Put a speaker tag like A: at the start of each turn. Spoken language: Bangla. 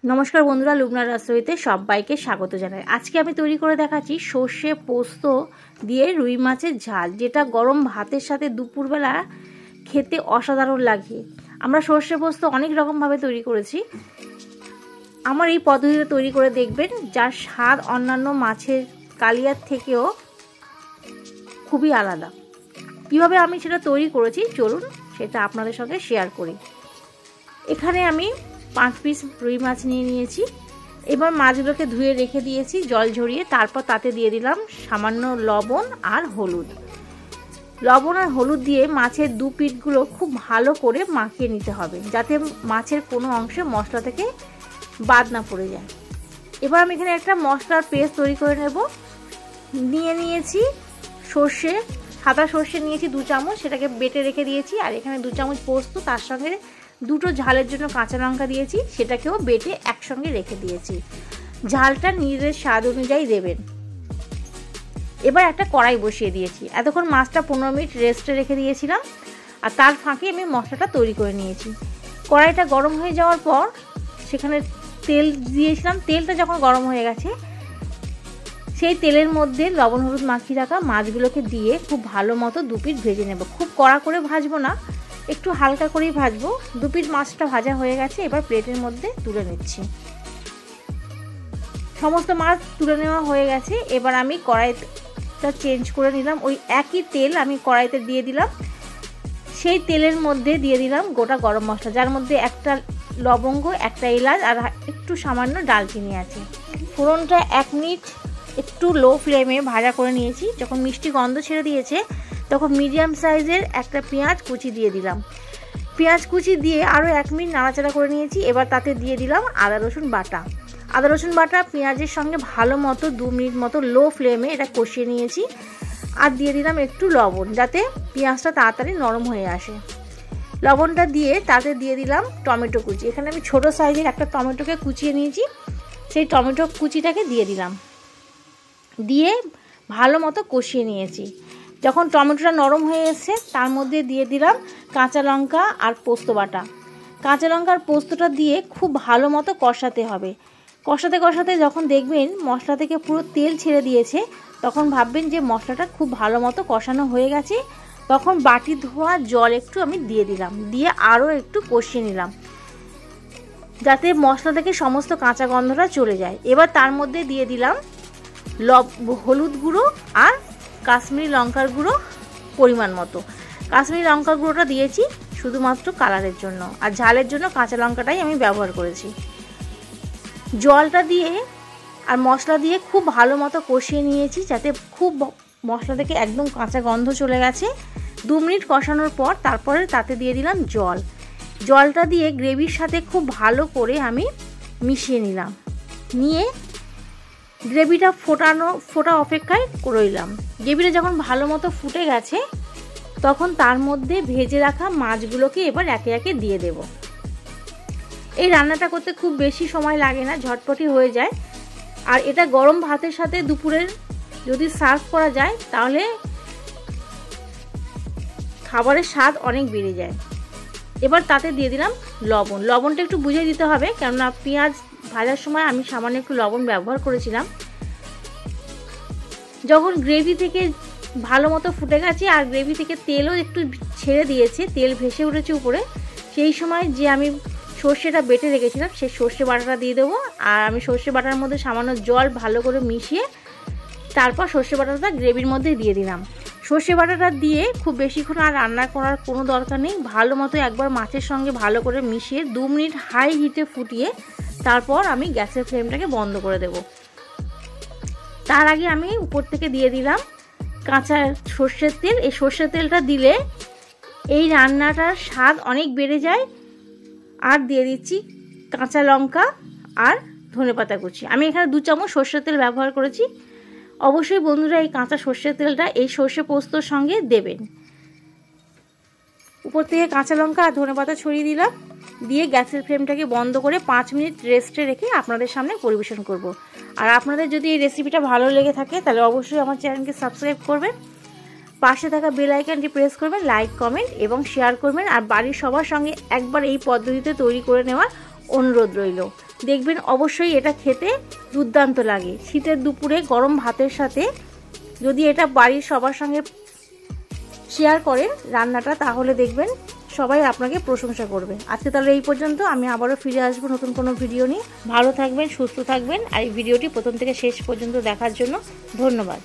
A: নমস্কার বন্ধুরা, লুবনার রাসোইতে সবাইকে স্বাগত জানাই। আজকে আমি তৈরি করে দেখাচ্ছি সর্ষে পোস্ত দিয়ে রুই মাছের ঝাল, যেটা গরম ভাতের সাথে দুপুরবেলা খেতে অসাধারণ লাগে। আমরা সর্ষে পোস্ত অনেক রকমভাবে তৈরি করেছি, আমার এই পদ্ধতিতে তৈরি করে দেখবেন, যার স্বাদ অন্যান্য মাছের কালিয়ার থেকেও খুবই আলাদা। কিভাবে আমি সেটা তৈরি করেছি চলুন সেটা আপনাদের সঙ্গে শেয়ার করি। এখানে আমি 5 পিস রুই মাছ নিয়ে নিয়েছি। এবার মাছগুলোকে ধুয়ে রেখে দিয়েছি জল ঝরিয়ে। তারপর তাতে দিয়ে দিলাম সামান্য লবণ আর হলুদ। লবণ আর হলুদ দিয়ে মাছের দু পিঠগুলো খুব ভালো করে মাখিয়ে নিতে হবে, যাতে মাছের কোনো অংশে মশলা থেকে বাদ না পড়ে যায়। এবার আমি এখানে একটা মশলার পেস্ট তৈরি করে নেব। নিয়েছি সর্ষে, সাদা সর্ষে নিয়েছি 2 চামচ, সেটাকে বেটে রেখে দিয়েছি। আর এখানে 2 চামচ পোস্ত, তার সঙ্গে দুটো ঝালের জন্য কাঁচা লঙ্কা দিয়েছি, সেটাকেও বেটে একসঙ্গে রেখে দিয়েছি। ঝালটা নিজেদের স্বাদ অনুযায়ী দেবেন। এবার একটা কড়াই বসিয়ে দিয়েছি। এতক্ষণ মাছটা 15 মিনিট রেস্টে রেখে দিয়েছিলাম, আর তার ফাঁকে আমি মশলাটা তৈরি করে নিয়েছি। কড়াইটা গরম হয়ে যাওয়ার পর সেখানে তেল দিয়েছিলাম। তেলটা যখন গরম হয়ে গেছে, সেই তেলের মধ্যে লবণ হলুদ মাখিয়ে রাখা মাছগুলোকে দিয়ে খুব ভালো মতো 2 পিঠ ভেজে নেব। খুব কড়া করে ভাজবো না, একটু হালকা করেই ভাজবো। 2 পিঠ মাছটা ভাজা হয়ে গেছে, এবার প্লেটের মধ্যে তুলে নিচ্ছি। সমস্ত মাছ তুলে নেওয়া হয়ে গেছে। এবার আমি কড়াইটা চেঞ্জ করে নিলাম। ওই একই তেল আমি কড়াইতে দিয়ে দিলাম। সেই তেলের মধ্যে দিয়ে দিলাম গোটা গরম মশলা, যার মধ্যে একটা লবঙ্গ, একটা এলাচ আর একটু সামান্য ডালচিনি আছে। ফোড়নটা 1 মিনিট একটু লো ফ্লেমে ভাজা করে নিয়েছি। যখন মিষ্টি গন্ধ ছেড়ে দিয়েছে, তখন মিডিয়াম সাইজের একটা পেঁয়াজ কুচি দিয়ে দিলাম। পেঁয়াজ কুচি দিয়ে আরও 1 মিনিট নাড়াচাড়া করে নিয়েছি। এবার তাতে দিয়ে দিলাম আদা রসুন বাটা। আদা রসুন বাটা পেঁয়াজের সঙ্গে ভালো মতো 2 মিনিট মতো লো ফ্লেমে এটা কষিয়ে নিয়েছি। আর দিয়ে দিলাম একটু লবণ, যাতে পেঁয়াজটা তাড়াতাড়ি নরম হয়ে আসে। লবণটা দিয়ে তাতে দিয়ে দিলাম টমেটো কুচি। এখানে আমি ছোটো সাইজের একটা টমেটোকে কুচিয়ে নিয়েছি, সেই টমেটো কুচিটাকে দিয়ে দিলাম। দিয়ে ভালো মতো কষিয়ে নিয়েছি। যখন টমেটোটা নরম হয়ে এসেছে, তার মধ্যে দিয়ে দিলাম কাঁচা লঙ্কা আর পোস্ত বাটা। কাঁচা লঙ্কা আর পোস্তটা দিয়ে খুব ভালো মতো কষাতে হবে। কষাতে কষাতে যখন দেখবেন মশলা থেকে পুরো তেল ছেড়ে দিয়েছে, তখন ভাববেন যে মশলাটা খুব ভালো মতো কষানো হয়ে গেছে। তখন বাটি ধোয়া জল একটু আমি দিয়ে দিলাম, দিয়ে আরও একটু কষিয়ে নিলাম, যাতে মশলা থেকে সমস্ত কাঁচা গন্ধটা চলে যায়। এবার তার মধ্যে দিয়ে দিলাম হলুদ গুঁড়ো আর কাশ্মীরি লঙ্কার গুঁড়ো পরিমাণ মতো। কাশ্মীরি লঙ্কার গুঁড়োটা দিয়েছি শুধুমাত্র কালারের জন্য, আর ঝালের জন্য কাঁচা লঙ্কাটাই আমি ব্যবহার করেছি। জলটা দিয়ে আর মশলা দিয়ে খুব ভালো মতো কষিয়ে নিয়েছি, যাতে খুব মশলা থেকে একদম কাঁচা গন্ধ চলে গেছে। 2 মিনিট কষানোর পর তারপরে তাতে দিয়ে দিলাম জল। জলটা দিয়ে গ্রেভির সাথে খুব ভালো করে আমি মিশিয়ে নিলাম। নিয়ে গ্রেভিটা ফোটা অপেক্ষায় রইলাম। গ্রেভিটা যখন ভালো মতো ফুটে গেছে, তখন তার মধ্যে ভেজে রাখা মাছগুলোকে এবার একে একে দিয়ে দেব। এই রান্নাটা করতে খুব বেশি সময় লাগে না, ঝটপটি হয়ে যায়। আর এটা গরম ভাতের সাথে দুপুরের যদি সার্ভ করা যায়, তাহলে খাবারের স্বাদ অনেক বেড়ে যায়। এবার তাতে দিয়ে দিলাম লবণ। লবণটা একটু বুঝে দিতে হবে, কেননা পেঁয়াজ ভাজার সময় আমি সামান্য একটু লবণ ব্যবহার করেছিলাম। যখন গ্রেভি থেকে ভালো মতো ফুটে গেছে আর গ্রেভি থেকে তেলও একটু ছেড়ে দিয়েছে, তেল ভেসে উঠেছে উপরে, সেই সময় যে আমি সর্ষেটা বেটে রেখেছিলাম সেই সর্ষে বাটাটা দিয়ে দেবো। আর আমি সর্ষে বাটার মধ্যে সামান্য জল ভালো করে মিশিয়ে তারপর সর্ষে বাটাটা গ্রেভির মধ্যে দিয়ে দিলাম। সর্ষে বাটাটা দিয়ে খুব বেশিক্ষণ আর রান্না করার কোনো দরকার নেই। ভালো মতো একবার মাছের সঙ্গে ভালো করে মিশিয়ে 2 মিনিট হাই হিটে ফুটিয়ে তারপর আমি গ্যাসের ফ্লেমটাকে বন্ধ করে দেব। তার আগে আমি উপর থেকে দিয়ে দিলাম কাঁচা সর্ষের তেল। এই সর্ষের তেলটা দিলে এই রান্নাটার স্বাদ অনেক বেড়ে যায়। আর দিয়ে দিচ্ছি কাঁচা লঙ্কা আর ধনেপাতা কুচি। আমি এখানে 2 চামচ সর্ষের তেল ব্যবহার করেছি। অবশ্যই বন্ধুরা এই কাঁচা সর্ষের তেলটা এই সর্ষে পোস্তর সঙ্গে দেবেন। উপর থেকে কাঁচা লঙ্কা আর ধনেপাতা ছড়িয়ে দিলাম। দিয়ে গ্যাসের ফ্লেমটাকে বন্ধ করে 5 মিনিট রেস্টে রেখে আপনাদের সামনে পরিবেশন করব। আর আপনাদের যদি এই রেসিপিটা ভালো লেগে থাকে, তাহলে অবশ্যই আমার চ্যানেলকে সাবস্ক্রাইব করবেন, পাশে থাকা বেল আইকনটি প্রেস করবেন, লাইক কমেন্ট এবং শেয়ার করবেন। আর বাড়ির সবার সঙ্গে একবার এই পদ্ধতিতে তৈরি করে নেওয়ার অনুরোধ রইল। দেখবেন অবশ্যই এটা খেতে দুর্দান্ত লাগে। শীতের দুপুরে গরম ভাতের সাথে যদি এটা বাড়ির সবার সঙ্গে শেয়ার করেন রান্নাটা, তাহলে দেখবেন সবাই আপনাকে প্রশংসা করবে। আজকে তাহলে এই পর্যন্ত, আমি আবারও ফিরে আসবো নতুন কোনো ভিডিও নিয়ে। ভালো থাকবেন, সুস্থ থাকবেন, আর এই ভিডিওটি প্রথম থেকে শেষ পর্যন্ত দেখার জন্য ধন্যবাদ।